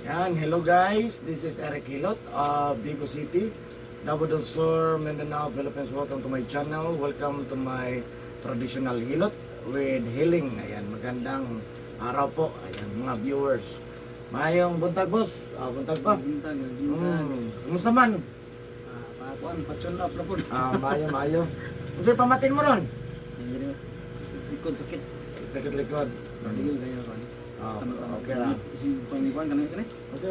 Yan, hello guys, this is Eric Hilot of Vigo City, Davao del Sur, Mindanao, Philippines. Welcome to my channel. Welcome to my traditional Hilot with healing. Ayan, magandang araw po. Ayan, mga viewers. Mayong buntag boss. Buntag pa. Buntag. Kumusta man? Pakuan, patsun up na po. Mayo. Kasi pamatin mo ron? Likod sakit. Sakit likod. Digil kayo kan. Okay lang. Si pangikuan kanang sini. Kasi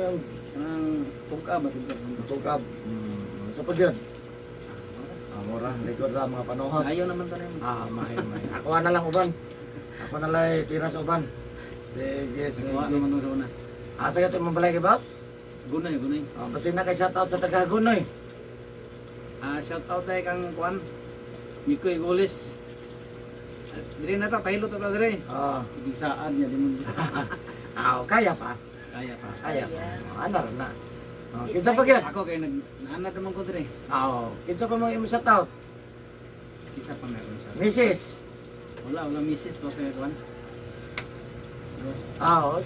Kanang tugka ba tugka. tugab. Sa pagyan. Mura, likod lang mga panohod. Ayaw naman to rin. May. Ako na lang uban. Ako na lang tira sa uban. Sige. Kuha naman to sa una. Asa ka ito yung mabalay kay boss? Gunay. Basta na kay shoutout sa taga Hagonoy. Shout out tayo kang kuan. Mikoy Goles. Dire na ta pahilot ta dire. Sige saan niya di mo. Kaya pa. Kaya pa. Kaya pa. Anar na. Kinsa pa gyud? Ako kay naanad naman ko dire. Kinsa pa mo imong shoutout? Isa pa meron sa. Mrs. Wala misis to sa kuan. Yes.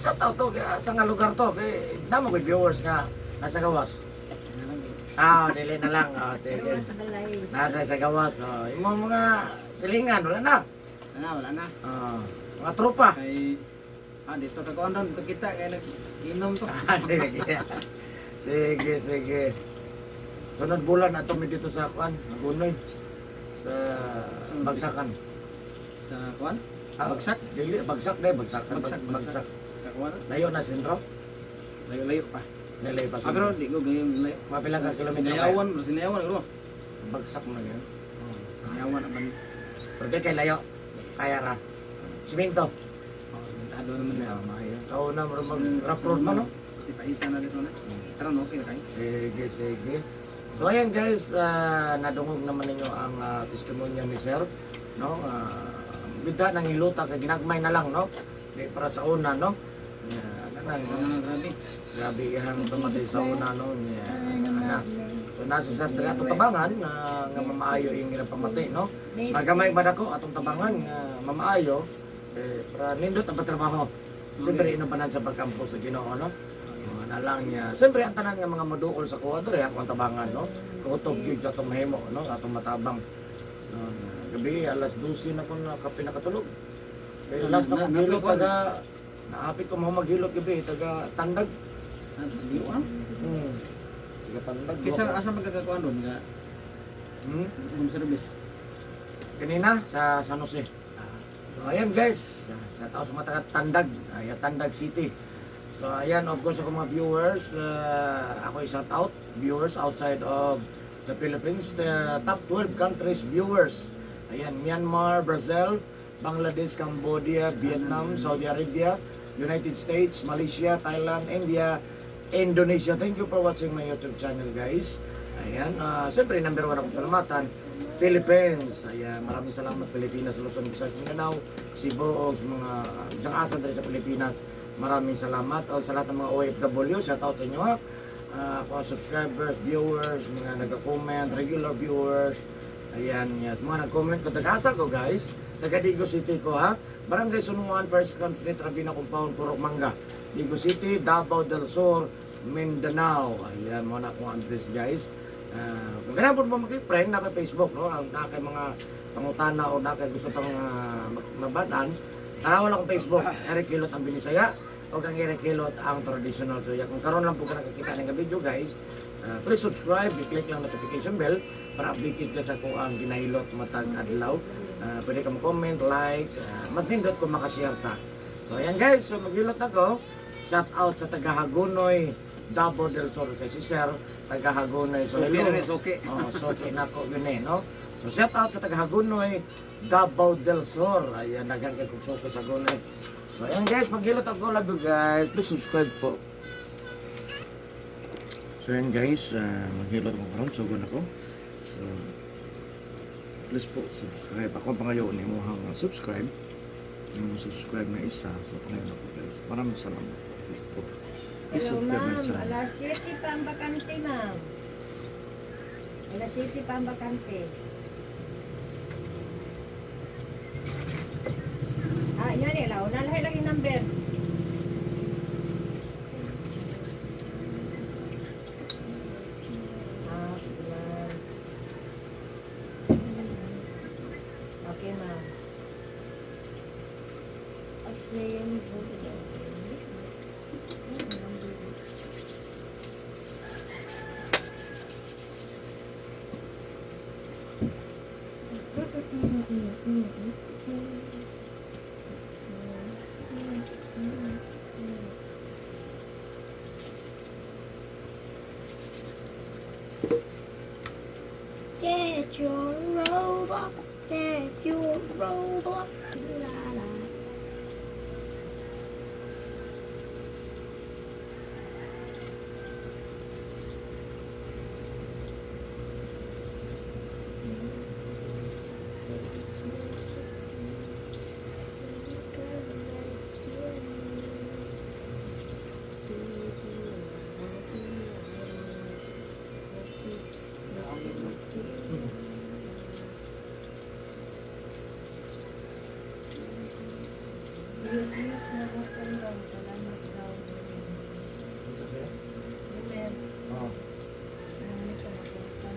Shoutout to sa nga lugar to kay namo kay viewers nga nasa gawas. Dili na lang. Sige. Nada sa gawas. Imong mga silingan wala na. Wala na. Mga tropa. Kay dito ta kuan doon kita kay nag-inom to. Sige. Sunod bulan ato mi dito sa kuan, Hagonoy. Sa Bagsakan. Sa kuan? Bagsak? Dili, bagsak. Bagsak. Sa kuan? Layo na sentro. Layo pa. Layo pa. Pero di ko gayong layo. Mapila ka kilometro. Sinayawan bro. Bagsak mo na yun. Sinayawan naman. Pero di kay layo. Kaya ra. Siminto. Simentado naman na. Maayo. Sa una mo mag-rough road mo no? Ipahita na dito na. Tara no, okay na kayo. Sige. So ayan guys, nadungog naman ninyo ang testimonya ni Sir, no? Bida nang iluta kay ginagmay na lang, no? Di para sa una, no? Grabe ihang tumatay sa una, no? So nasa sa diri atong tabangan nga mamaayo yung pamatay, no? Magamay ba dako atong tabangan nga mamaayo para nindot ang trabaho. Siyempre inubanan sa pagkampo sa Ginoo, no? Na lang niya. Siyempre ang tanan nga mga maduol sa kuha diri ako ang tabangan, no? Kutob gyud sa atong mahimo, no? Atong matabang. Gabi alas 12 na ko kape nakatulog. Kaya last na ko gilot taga naapit ko mo maghilot gabi taga Tandag. Di ko Taga Tandag. Kisa asa magkakakuan doon nga room service. Kanina sa San Jose. So ayan guys, sa tao sa mga taga Tandag, Tandag City. So ayan, of course ako mga viewers, ako i-shout out viewers outside of the Philippines, the top 12 countries viewers. Ayan, Myanmar, Brazil, Bangladesh, Cambodia, Vietnam, Saudi Arabia, United States, Malaysia, Thailand, India, Indonesia. Thank you for watching my YouTube channel guys. Ayan, siyempre number 1 akong salamatan, Philippines. Ayan, maraming salamat Pilipinas, Luzon, Visayas, Mindanao, Cebu, mga isang asa dali sa Pilipinas. Maraming salamat sa lahat ng mga OFW. Shout out sa inyo ha. Mga subscribers, viewers, mga nagko-comment, regular viewers. Ayan, yes. Mga nag-comment ko. Tagasa ko guys. Taga Digo City ko ha. Barangay Sunuan, First Country, Trabina Compound, Purok Manga. Digo City, Davao del Sur, Mindanao. Ayan, mga akong address guys. Kung ganyan po mo mag-friend na kay Facebook, no? Na kay mga pangutana o na kay gusto pang mabadan. Tanawan akong Facebook, Eric Hilot ang Binisaya o kang Eric Hilot ang traditional. So kung karon lang po ka nakikita ng video guys, please subscribe, i-click lang notification bell para updated ka sa kung ang ginahilot matag adlaw. Pwede ka mag-comment, like, mas nindot kung makashare ta. So ayan guys, so maghilot ako. Shout out sa taga Hagonoy, Davao del Sur kay si Sir, taga Hagonoy. So hello. Okay. Okay na ko yun no. So shout out sa taga Hagonoy, Davao del Sur. Ayan, naghanggang kong suko sa Hagonoy. So ayan guys, maghilot ako. Love you guys. Please subscribe po. So ayan guys, maghilot ako karon. Sugon ako. So please po subscribe. Ako pangayon ni mo hang subscribe. Yung subscribe na isa. So pangayon ako guys. Maraming salamat. Please po. Please Hello subscribe my ma'am, channel. alas 7 pa ang bakante ma'am. Alas 7 pa ang bakante. Yan nila, unalahay lang yung number. Sayang po. Get your robot, get your robot. La la. Yes, na po salamat daw. Ano sa'yo? Amen. Oo. Maraming salamat po sa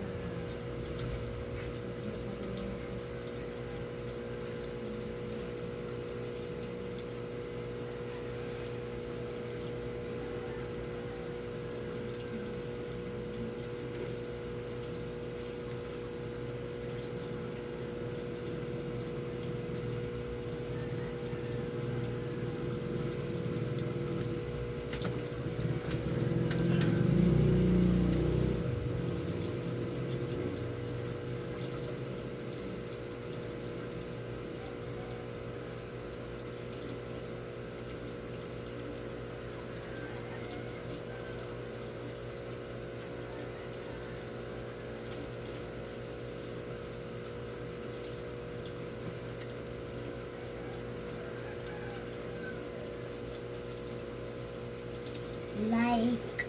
like,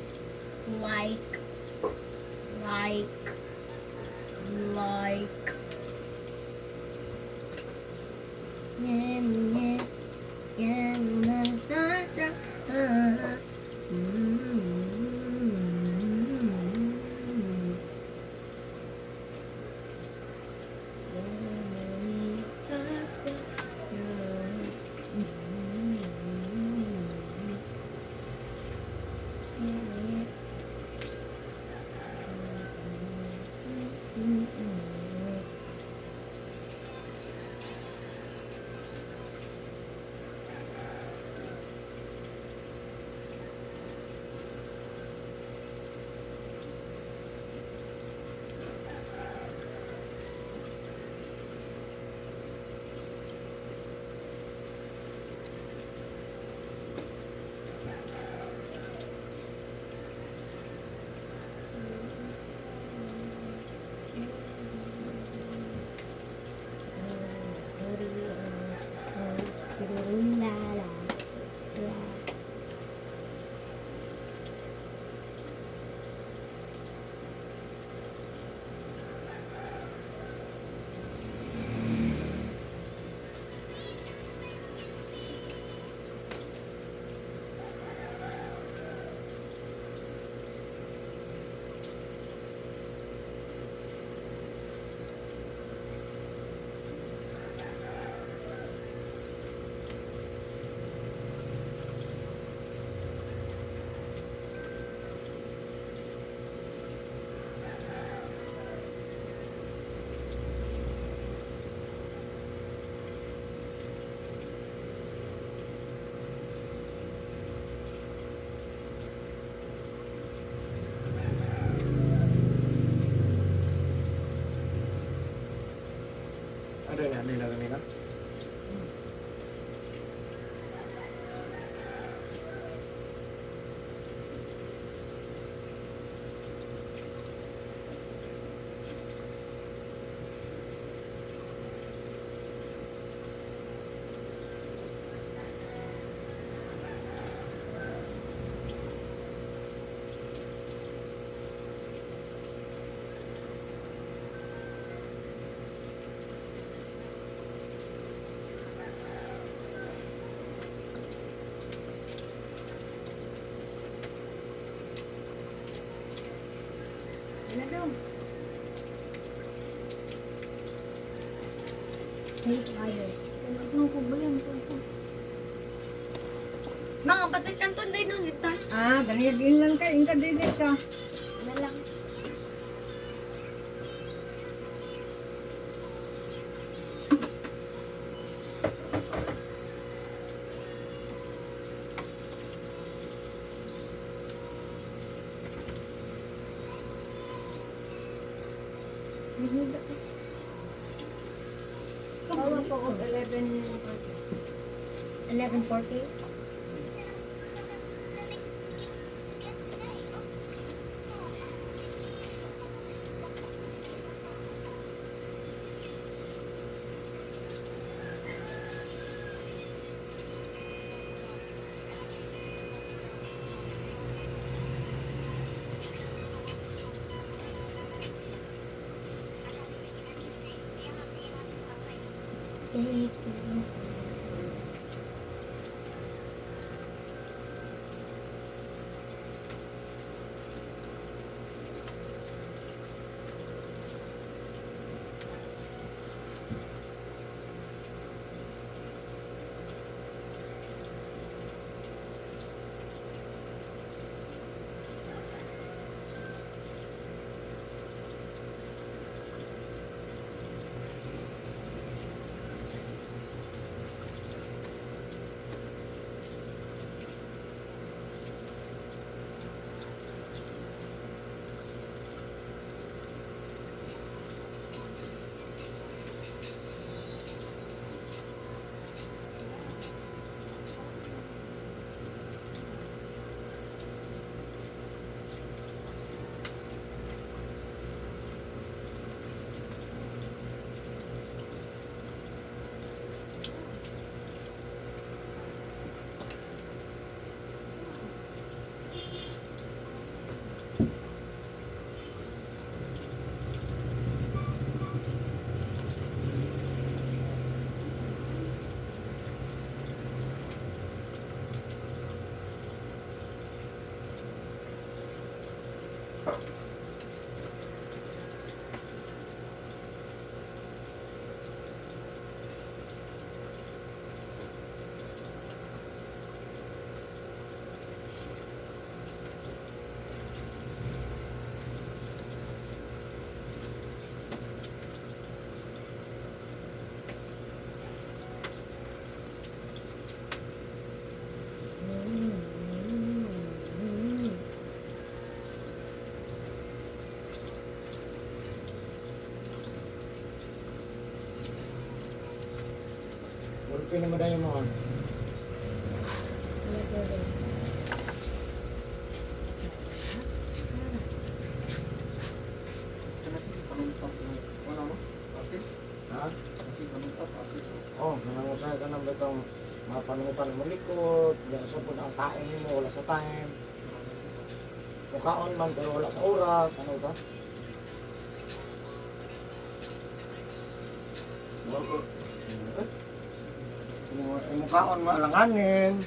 like, like. Yeah, yeah, yeah, na, na, na, na. La la la. Ano yun? Ano yung kanina? Ano daw? Ay, tayo. Ano ko ba yan? Mga batik kanton din nun, ito. Ah, ganyan din lang ka. Inka din ka. Ano lang. Kawa po og 11:40. Pulpi naman tayo mo. Ha? Oh, nanangusay ka nang itong mga panunutan mo likod, diyan sa po ang kain mo, wala sa time. Mukaon man pero wala sa oras, ano ito? Mukaon mo alanganin.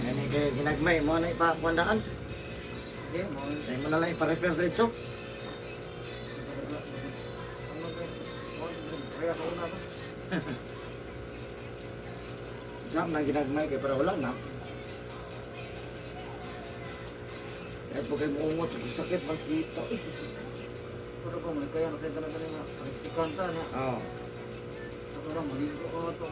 Ini kay ginagmay mo na ipakwandaan. Ay mo na lang ipa-repair diretso. Jam na ginagmay kay para wala na. Ay po kay muungot sa sakit man dito. Pero kung may kaya nakita na kanina, pagsikan ta na. Oh. Pero maligo ko ito.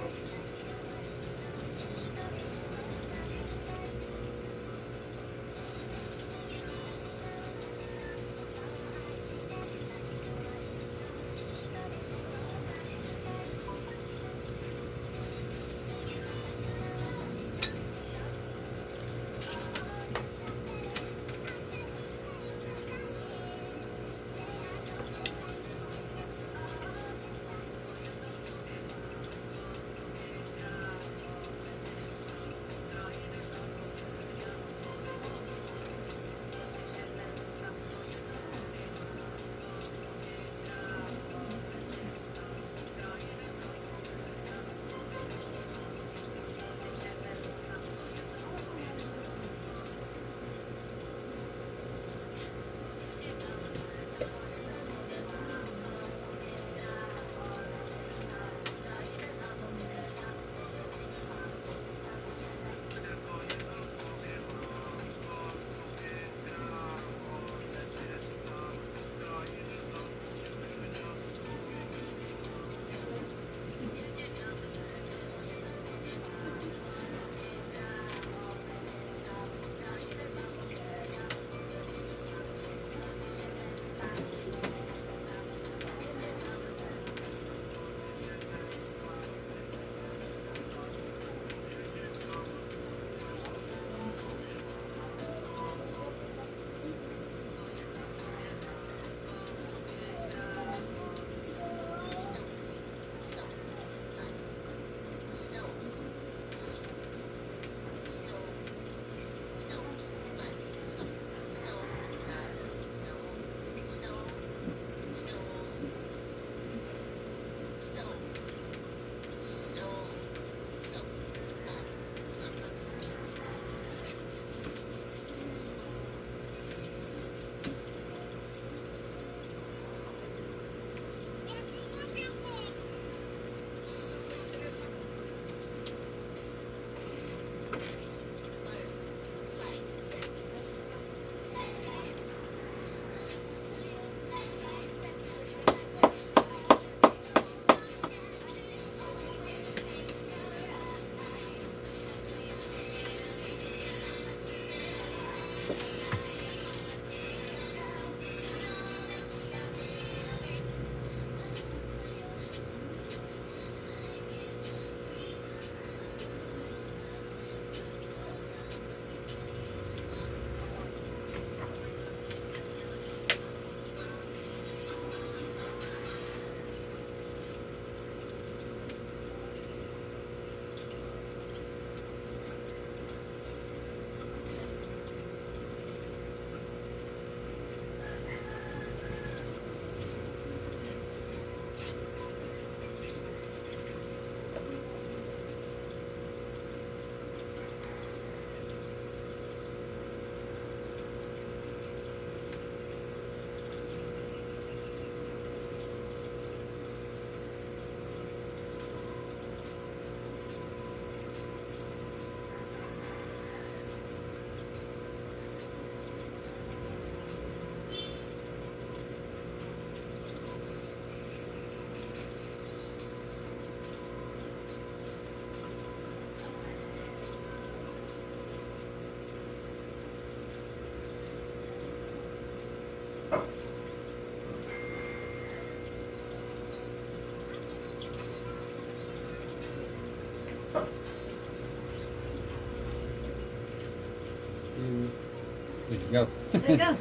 Ikaw. Ikaw.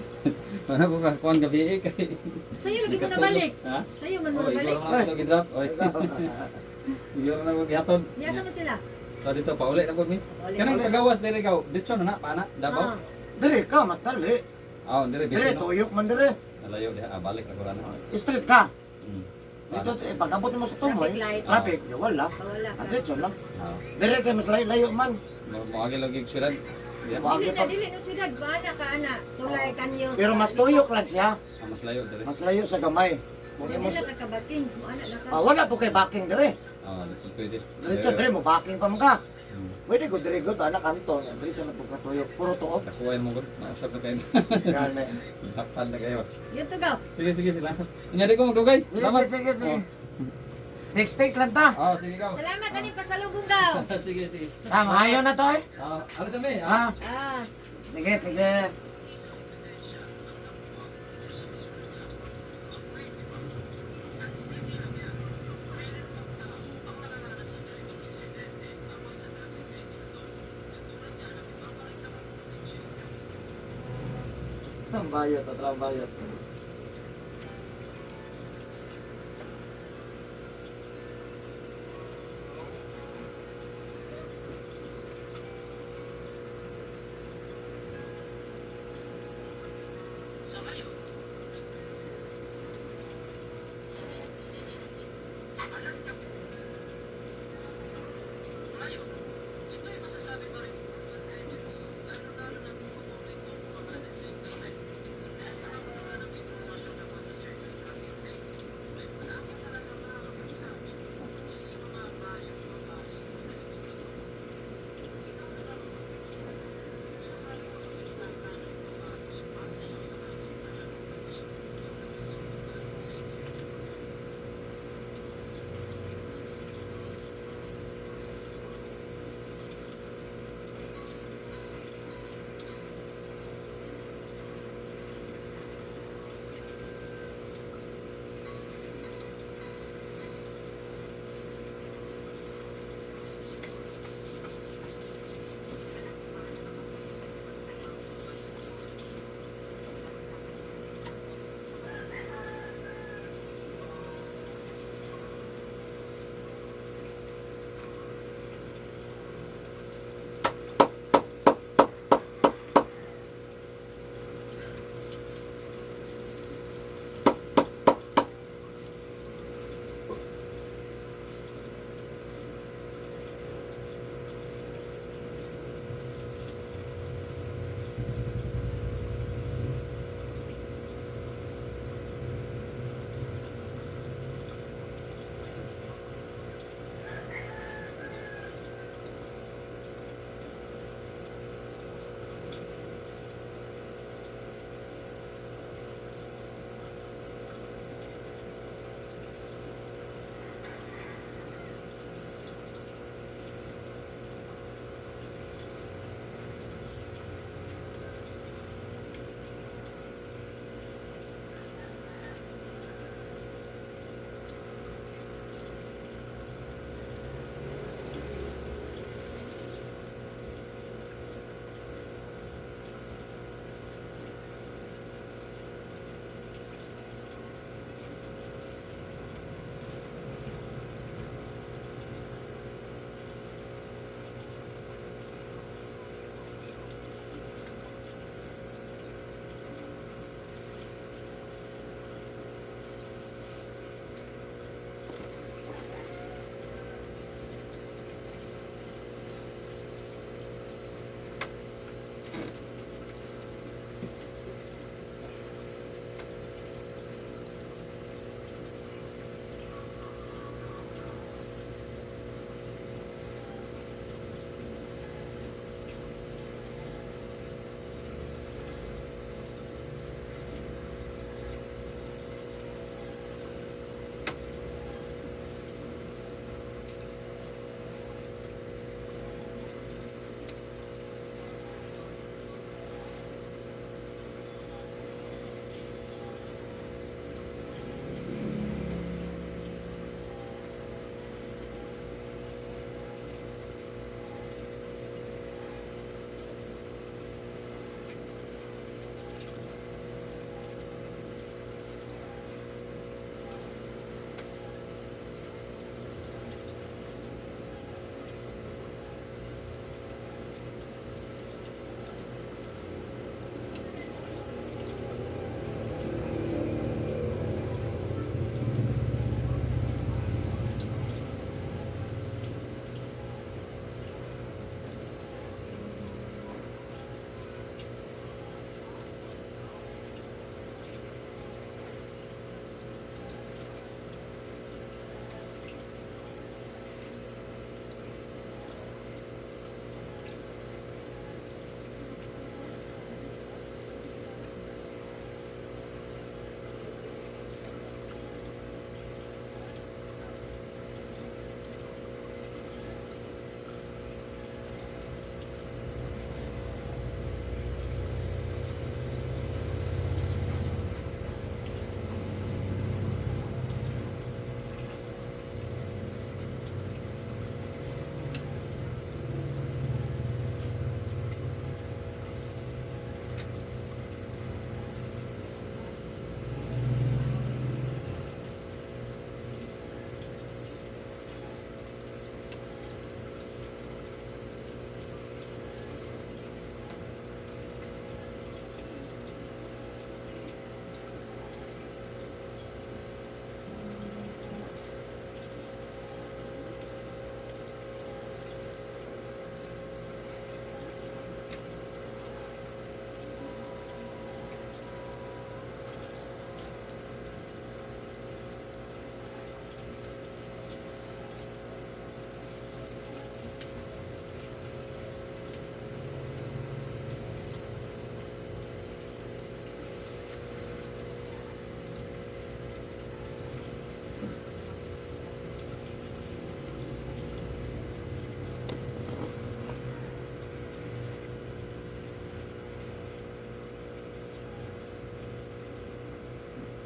Mana ko ka kuan gabi kay. Sa'yo lagi mo nabalik. Ha? Sa'yo man mo Oh, ikaw nabalik. na ako gidrop. Oy. Ikaw na ako gihatod. Niya man sila. So dito pa uli na pud mi. Uli. Kanang kagawas diri ikaw. Ditso na pa na Davao. Ah. Diri ka, mas dali. Ah, diri Diri, bisi no. tuyok man diri. Nalayo diha balik na ko na. Street ka. Mm. Dito, pag-abot mo sa tumoy, Traffic light. traffic, wala. Wala ka. Adretso lang. Ah. Diri kay mas layo man. Mo agi lagi syudad. Diha. Wa- Dili na sila ba na ka ana tulay kanyo. Pero mas tuyok lang siya. Ah, mas layo diri. Mas layo sa gamay. Kung Dili imo na nakabating. Mo ana na ka. wala po kay backing diri. Ah, dito pwede. Diretso diri mo backing pa man ka. Hmm. Pwede ko diri gud ana kanto. Diretso na pud ka tuyok. Puro tuog. Nakuha mo gud. Nausap na kayo. Gani. Tapan na kayo. Yun to go. Sige, sige, sila. Nyari ko magdugay. Sige, Salamat. sige, sige. Oh. Text lang ta. Ah, sige ikaw. Salamat ani pasalubong gaw. Sige, sige. Tama, ayaw na to eh. Ah, alas kami. Ha? Ah. Sige, sige. Ang bayad, ang bayad.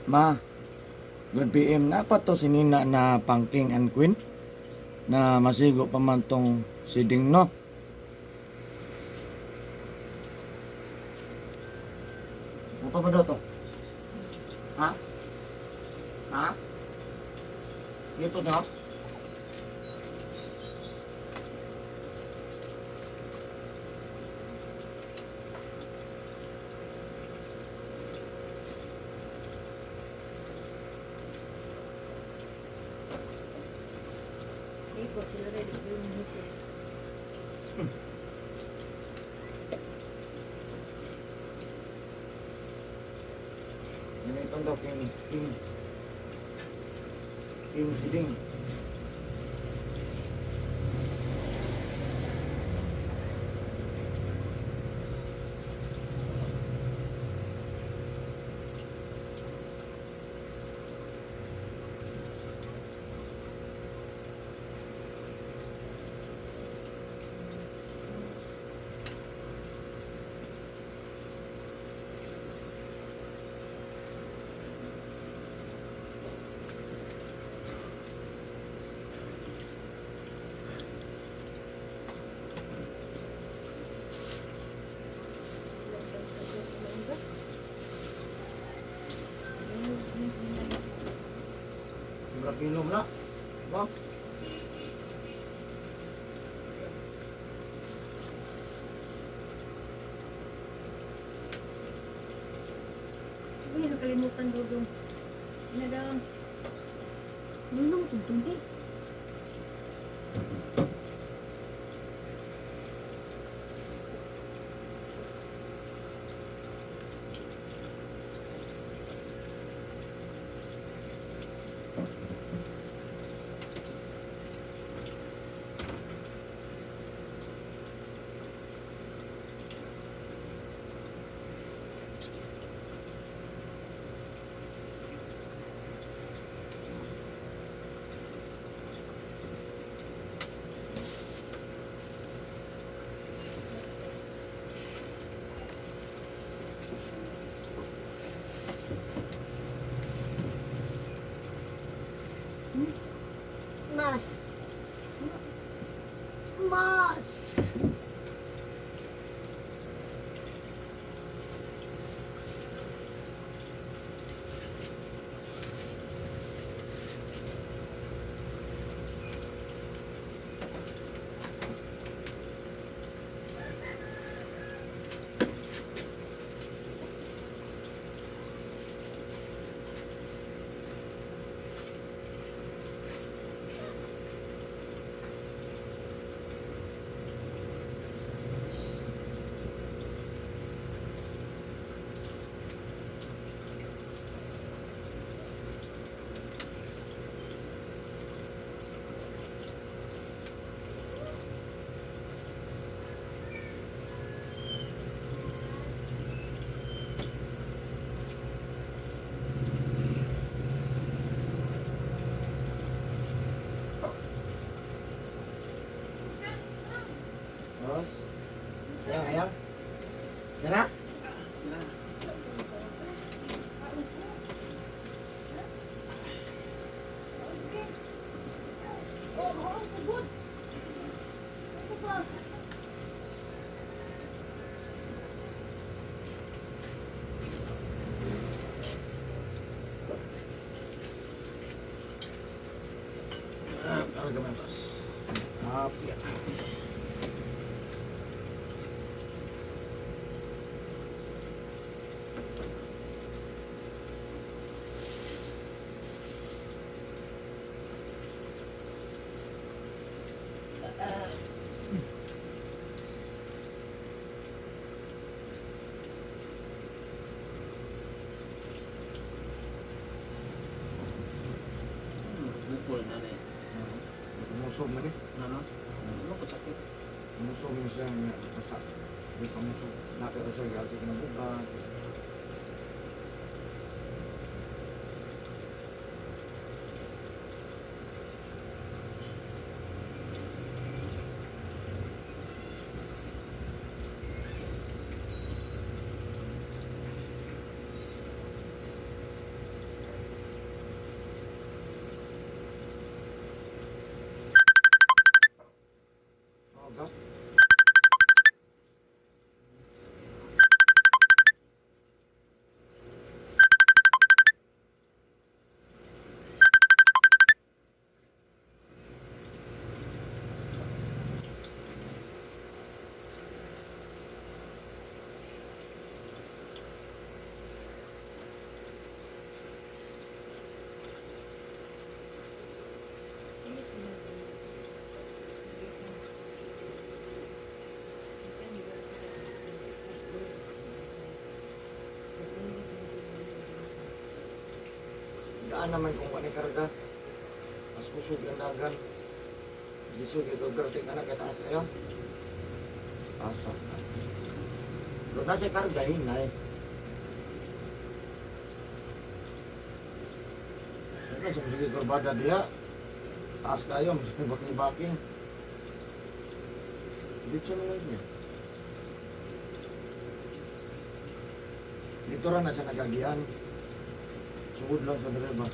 Ma, good PM na pa to sinina na pang king and queen na masigo pa man tong siding no. Ano pa ba daw to? Ha? Ha? Dito na? Iko sila rin yung hitis. Ganito daw king siding. Pilom na. Ba? Uy, nakalimutan dudong. Ano daw? Nunong tungtungti. Mas. Mas. Terus. Ayo, ayo. Gerak. Argumentos. Ya. Bukol na rin. Musog man eh. Ano? Ano ko sakit? Musog mo siya nga kasak. Di pa musog. Nakita siya galing sa kinabuka. Daan naman kung ano karga. Mas kusog ang dagan. Gisog ito, berting ka na kataas kayo. Pasok na. Pero nasa karga, hinay. Ano sa sige kurbada diya? Taas kayo, masih baking-baking. Dito na lang siya. Dito rin na sa nagagihan. Sugod lang sa driver.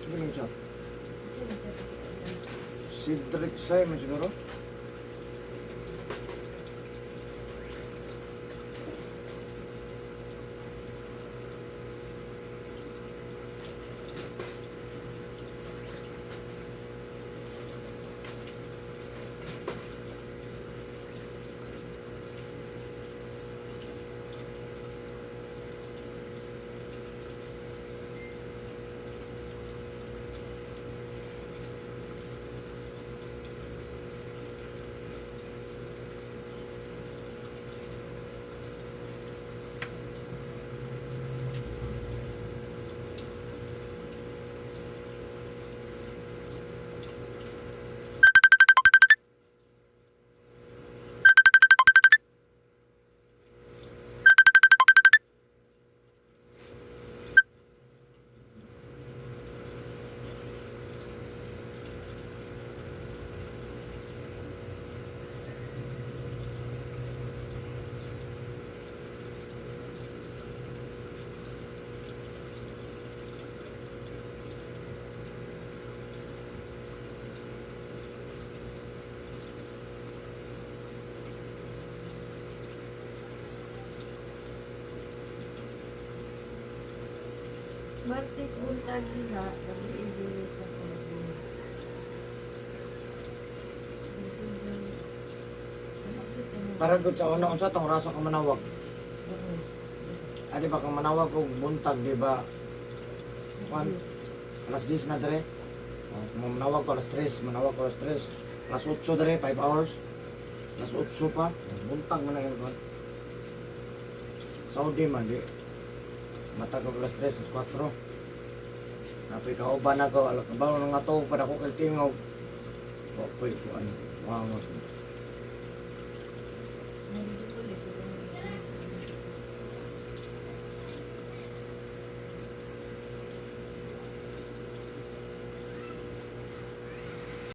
Sige lang siya. Cedric Simon siguro. Martes buntag nila, WAB sa Sabon. Para gud sa una unsa tong raso ka manawag. Adi ba kang manawag og buntag di ba? Juan, alas 10 na dire. Kung manawag ko alas 3, manawag ko alas 3. Alas 8 dire, 5 hours. Alas 8 pa, buntag man na yun. Saudi man di. Matag alas 3, alas 4. Napi kauban ako, alak ba nang ato pa ako kay tingaw. Okay, ko ano. Wow.